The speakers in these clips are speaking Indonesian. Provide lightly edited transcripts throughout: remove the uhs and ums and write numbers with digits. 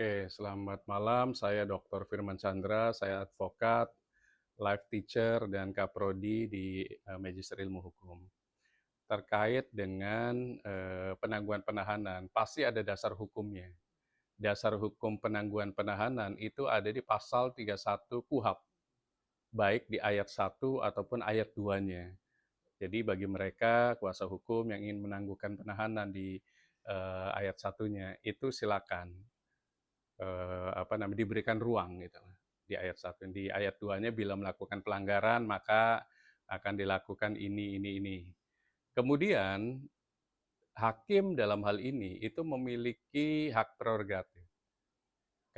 Oke, selamat malam. Saya Dr. Firman Chandra, saya advokat, life teacher, dan kaprodi di Magister Ilmu Hukum. Terkait dengan penangguhan penahanan, pasti ada dasar hukumnya. Dasar hukum penangguhan penahanan itu ada di pasal 31 KUHP, baik di ayat 1 ataupun ayat 2-nya. Jadi bagi mereka kuasa hukum yang ingin menangguhkan penahanan di ayat satunya itu silakan diberikan ruang gitu di ayat 1. Di ayat 2-nya bila melakukan pelanggaran maka akan dilakukan ini. Kemudian hakim dalam hal ini itu memiliki hak prerogatif.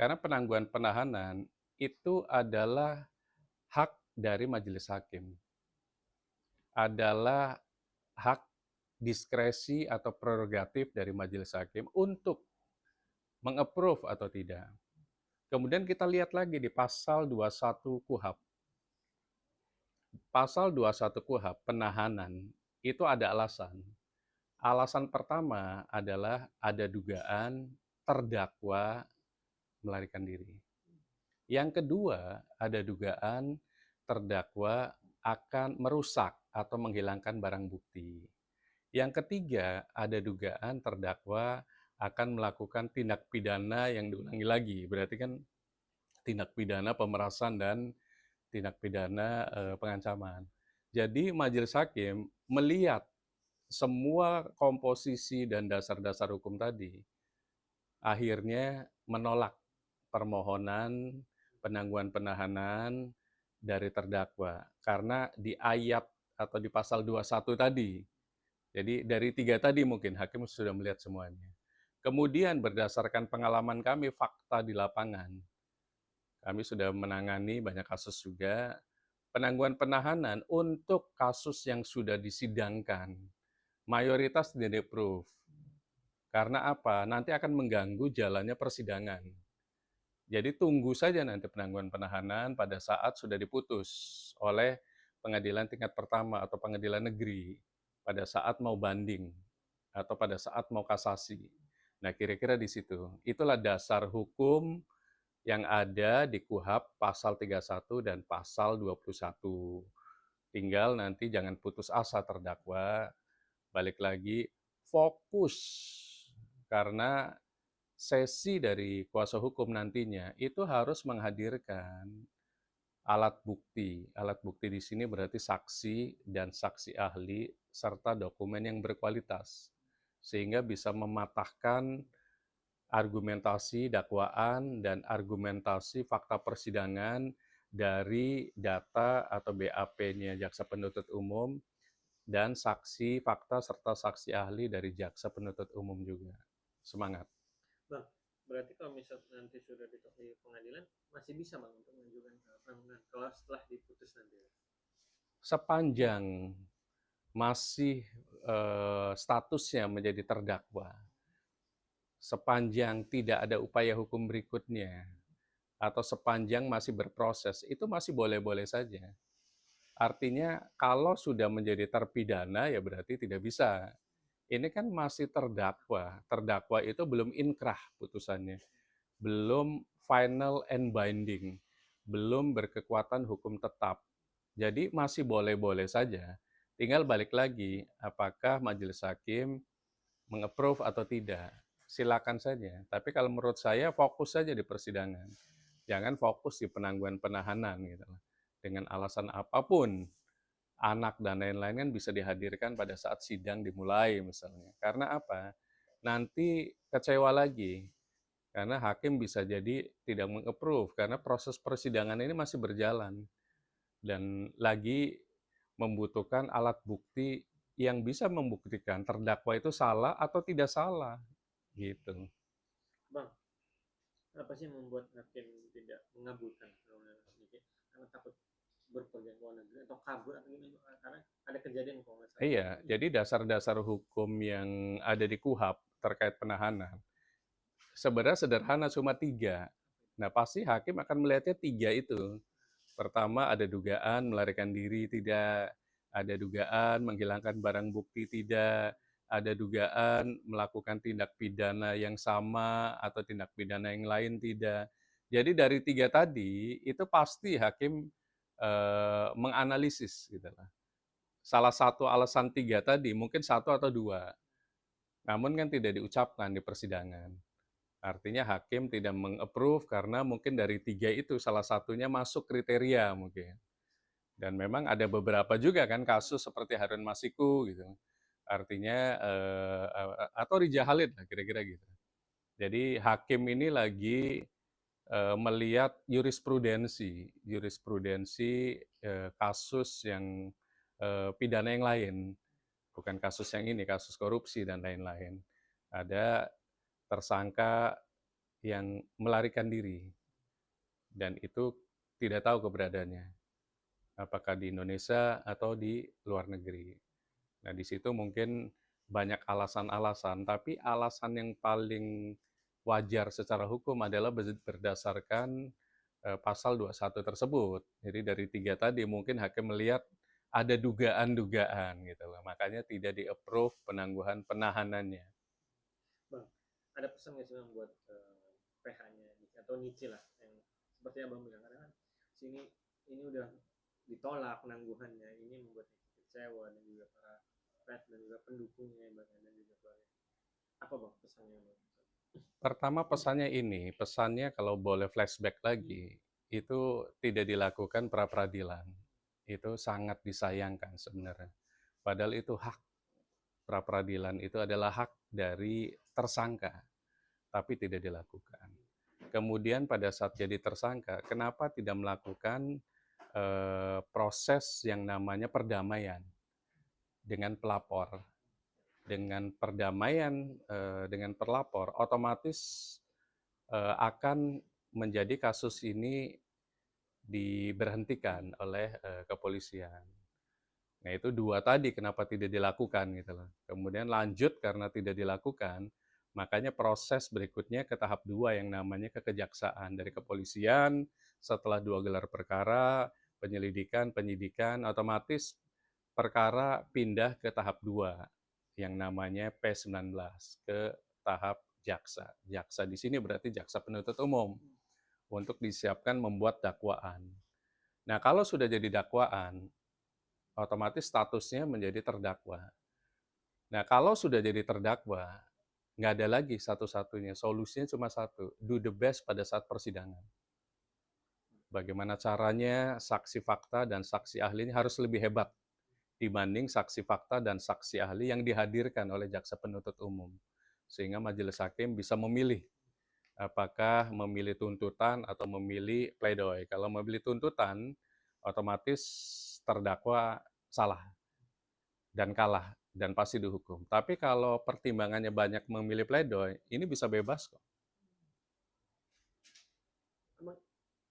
Karena penangguhan penahanan itu adalah hak dari majelis hakim. Adalah hak diskresi atau prerogatif dari majelis hakim untuk meng-approve atau tidak. Kemudian kita lihat lagi di pasal 21 KUHP. Pasal 21 KUHP, penahanan, itu ada alasan. Alasan pertama adalah ada dugaan terdakwa melarikan diri. Yang kedua, ada dugaan terdakwa akan merusak atau menghilangkan barang bukti. Yang ketiga, ada dugaan terdakwa akan melakukan tindak pidana yang diulangi lagi. Berarti kan tindak pidana pemerasan dan tindak pidana pengancaman. Jadi majelis hakim melihat semua komposisi dan dasar-dasar hukum tadi, akhirnya menolak permohonan penangguhan penahanan dari terdakwa. Karena di ayat atau di pasal 21 tadi, jadi dari 3 tadi mungkin hakim sudah melihat semuanya. Kemudian berdasarkan pengalaman kami, fakta di lapangan, kami sudah menangani banyak kasus juga, penangguhan penahanan untuk kasus yang sudah disidangkan, mayoritas tidak approve. Karena apa? Nanti akan mengganggu jalannya persidangan. Jadi tunggu saja nanti penangguhan penahanan pada saat sudah diputus oleh pengadilan tingkat pertama atau pengadilan negeri, pada saat mau banding atau pada saat mau kasasi. Nah, kira-kira di situ. Itulah dasar hukum yang ada di KUHP pasal 31 dan pasal 21. Tinggal nanti jangan putus asa terdakwa, balik lagi fokus, karena sesi dari kuasa hukum nantinya itu harus menghadirkan alat bukti. Alat bukti di sini berarti saksi dan saksi ahli serta dokumen yang berkualitas, sehingga bisa mematahkan argumentasi dakwaan dan argumentasi fakta persidangan dari data atau BAP-nya jaksa penuntut umum dan saksi fakta serta saksi ahli dari jaksa penuntut umum juga. Semangat. Bang, berarti kalau misal nanti sudah di pengadilan masih bisa bang untuk mengajukan penangguhan kalau setelah diputus nanti? Sepanjang masih statusnya menjadi terdakwa, sepanjang tidak ada upaya hukum berikutnya, atau sepanjang masih berproses, itu masih boleh-boleh saja. Artinya kalau sudah menjadi terpidana ya berarti tidak bisa. Ini kan masih terdakwa. Terdakwa itu belum inkrah putusannya. Belum final and binding. Belum berkekuatan hukum tetap. Jadi masih boleh-boleh saja. Tinggal balik lagi, apakah majelis hakim meng-approve atau tidak. Silakan saja. Tapi kalau menurut saya fokus saja di persidangan. Jangan fokus di penangguhan penahanan gitu. Dengan alasan apapun, anak dan lain-lain kan bisa dihadirkan pada saat sidang dimulai misalnya. Karena apa? Nanti kecewa lagi. Karena hakim bisa jadi tidak meng-approve karena proses persidangan ini masih berjalan dan lagi membutuhkan alat bukti yang bisa membuktikan terdakwa itu salah atau tidak salah gitu. Bang, apa sih yang membuat hakim tidak mengabulkan karena takut berpergian ke luar negeri atau kabur atau gimana? Karena ada kejadian kalau nggak salah. Iya, jadi dasar-dasar hukum yang ada di KUHP terkait penahanan sebenarnya sederhana, cuma 3. Nah, pasti hakim akan melihatnya 3 itu. Pertama, ada dugaan melarikan diri, tidak. Ada dugaan menghilangkan barang bukti, tidak. ada dugaan melakukan tindak pidana yang sama atau tindak pidana yang lain tidak. Jadi dari 3 tadi, itu pasti hakim, menganalisis gitu lah. Salah satu alasan 3 tadi, mungkin satu atau 2, namun kan tidak diucapkan di persidangan. Artinya hakim tidak meng-approve karena mungkin dari 3 itu salah satunya masuk kriteria mungkin. Dan memang ada beberapa juga kan kasus seperti Harun Masiku gitu. Artinya, atau Rija Khalid lah kira-kira gitu. Jadi hakim ini lagi, melihat jurisprudensi, kasus yang, pidana yang lain, bukan kasus yang ini, kasus korupsi dan lain-lain. Ada tersangka yang melarikan diri dan itu tidak tahu keberadaannya, apakah di Indonesia atau di luar negeri. Nah, di situ mungkin banyak alasan-alasan, tapi alasan yang paling wajar secara hukum adalah berdasarkan pasal 21 tersebut. Jadi dari 3 tadi mungkin hakim melihat ada dugaan-dugaan gitu loh, makanya tidak di-approve penangguhan penahanannya. Bang, ada pesan nggak sih Bang buat PH-nya atau NICI lah yang seperti Abang bilang, karena kan sini ini udah ditolak penangguhannya, ini membuat kecewa dan juga para fans dan juga pendukungnya bahkan dan juga keluarga. Apa Bang pesannya Bang? Pertama pesannya ini, pesannya kalau boleh flashback lagi, itu tidak dilakukan pra-peradilan. Itu sangat disayangkan sebenarnya. Padahal itu hak. Pra-peradilan itu adalah hak dari tersangka, tapi tidak dilakukan. Kemudian pada saat jadi tersangka, kenapa tidak melakukan proses yang namanya perdamaian dengan pelapor? Dengan perdamaian dengan pelapor, otomatis akan menjadi kasus ini diberhentikan oleh kepolisian. Nah itu 2 tadi kenapa tidak dilakukan gitu loh. Kemudian lanjut karena tidak dilakukan, makanya proses berikutnya ke tahap 2 yang namanya ke kejaksaan. Dari kepolisian, setelah 2 gelar perkara, penyelidikan, penyidikan, otomatis perkara pindah ke tahap 2 yang namanya P19 ke tahap jaksa. Jaksa di sini berarti jaksa penuntut umum untuk disiapkan membuat dakwaan. Nah, kalau sudah jadi dakwaan, otomatis statusnya menjadi terdakwa. Nah, kalau sudah jadi terdakwa, nggak ada lagi satu-satunya, solusinya cuma satu, do the best pada saat persidangan. Bagaimana caranya saksi fakta dan saksi ahlinya harus lebih hebat dibanding saksi fakta dan saksi ahli yang dihadirkan oleh jaksa penuntut umum. Sehingga majelis hakim bisa memilih apakah memilih tuntutan atau memilih pledoi. Kalau memilih tuntutan, otomatis terdakwa salah dan kalah dan pasti dihukum. Tapi kalau pertimbangannya banyak memilih pledoi, ini bisa bebas kok. Abang,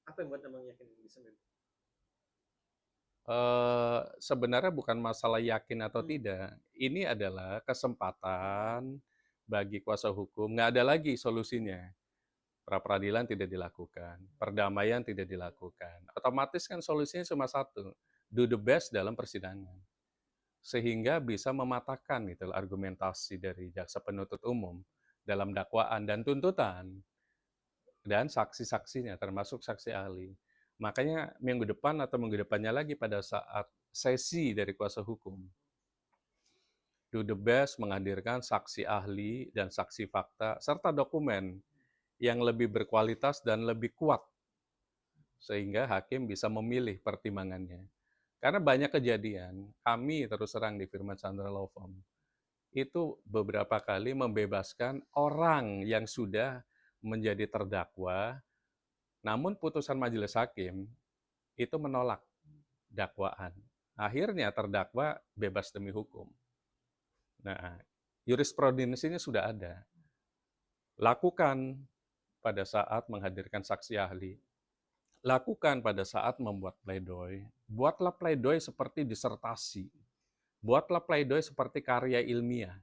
apa yang buat Abang yakin bisa bebas? Sebenarnya bukan masalah yakin atau tidak. Ini adalah kesempatan bagi kuasa hukum. Nggak ada lagi solusinya. Pra-peradilan tidak dilakukan, perdamaian tidak dilakukan. Otomatis kan solusinya cuma satu, do the best dalam persidangan. Sehingga bisa mematahkan gitu argumentasi dari jaksa penuntut umum dalam dakwaan dan tuntutan dan saksi-saksinya termasuk saksi ahli. Makanya minggu depan atau minggu depannya lagi pada saat sesi dari kuasa hukum, do the best menghadirkan saksi ahli dan saksi fakta serta dokumen yang lebih berkualitas dan lebih kuat sehingga hakim bisa memilih pertimbangannya. Karena banyak kejadian, kami terus terang di Firman Chandra Law Firm, itu beberapa kali membebaskan orang yang sudah menjadi terdakwa, namun putusan majelis hakim itu menolak dakwaan. Akhirnya terdakwa bebas demi hukum. Nah, jurisprudensinya sudah ada. Lakukan pada saat menghadirkan saksi ahli. Lakukan pada saat membuat pledoi. Buatlah pledoi seperti disertasi. Buatlah pledoi seperti karya ilmiah.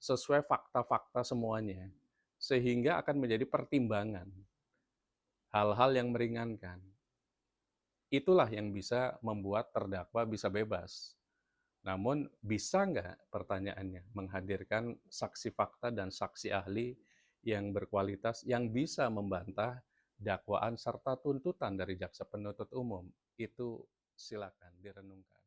Sesuai fakta-fakta semuanya. Sehingga akan menjadi pertimbangan. Hal-hal yang meringankan. Itulah yang bisa membuat terdakwa bisa bebas. Namun bisa nggak pertanyaannya menghadirkan saksi fakta dan saksi ahli yang berkualitas yang bisa membantah dakwaan serta tuntutan dari jaksa penuntut umum? Itu silakan direnungkan.